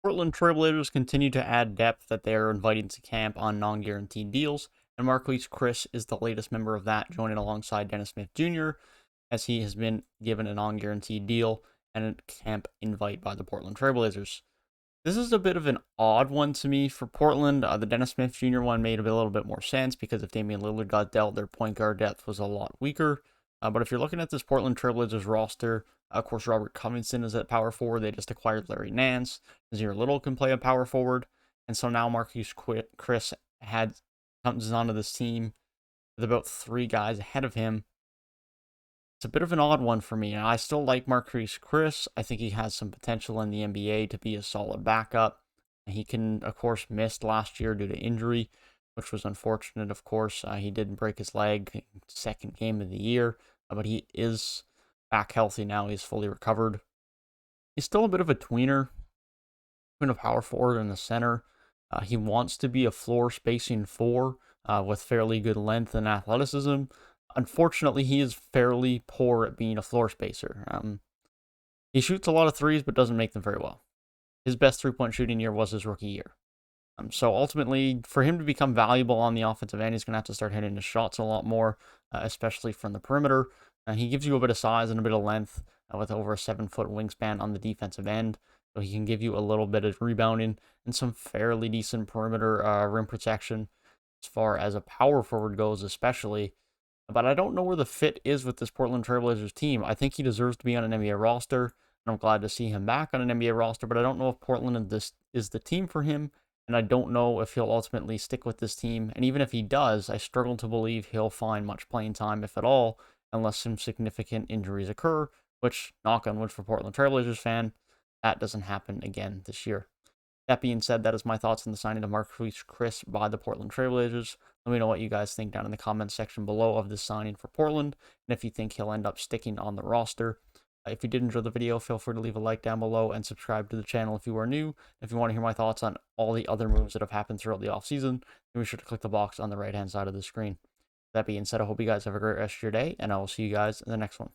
Portland Trailblazers continue to add depth that they are inviting to camp on non-guaranteed deals, and Marquese Chriss is the latest member of that, joining alongside Dennis Smith Jr., as he has been given a non-guaranteed deal and a camp invite by the Portland Trailblazers. This is a bit of an odd one to me for Portland. The Dennis Smith Jr. one made a little bit more sense because if Damian Lillard got dealt, their point guard depth was a lot weaker. But if you're looking at this Portland Trailblazers roster, of course, Robert Covington is at power forward. They just acquired Larry Nance. Zero Little can play a power forward. And so now Marquese Chriss comes onto this team with about three guys ahead of him. It's a bit of an odd one for me. I still like Marquese Chriss. I think he has some potential in the NBA to be a solid backup. He can, of course, missed last year due to injury, which was unfortunate, of course. He did break his leg second game of the year, but he is back healthy now. He's fully recovered. He's still a bit of a tweener, between a power forward and a center. He wants to be a floor spacing four with fairly good length and athleticism. Unfortunately, he is fairly poor at being a floor spacer. He shoots a lot of threes, but doesn't make them very well. His best three-point shooting year was his rookie year. So ultimately, for him to become valuable on the offensive end, he's going to have to start hitting his shots a lot more, especially from the perimeter. He gives you a bit of size and a bit of length with over a 7-foot wingspan on the defensive end. So he can give you a little bit of rebounding and some fairly decent perimeter rim protection as far as a power forward goes, especially. But I don't know where the fit is with this Portland Trailblazers team. I think he deserves to be on an NBA roster, and I'm glad to see him back on an NBA roster, but I don't know if Portland is the team for him, and I don't know if he'll ultimately stick with this team. And even if he does, I struggle to believe he'll find much playing time, if at all, unless some significant injuries occur, which, knock on wood for Portland Trailblazers fan, that doesn't happen again this year. That being said, that is my thoughts on the signing of Marquese Chriss by the Portland Trailblazers. Let me know what you guys think down in the comments section below of this signing for Portland, and if you think he'll end up sticking on the roster. If you did enjoy the video, feel free to leave a like down below and subscribe to the channel if you are new. If you want to hear my thoughts on all the other moves that have happened throughout the offseason, then be sure to click the box on the right-hand side of the screen. That being said, I hope you guys have a great rest of your day, and I will see you guys in the next one.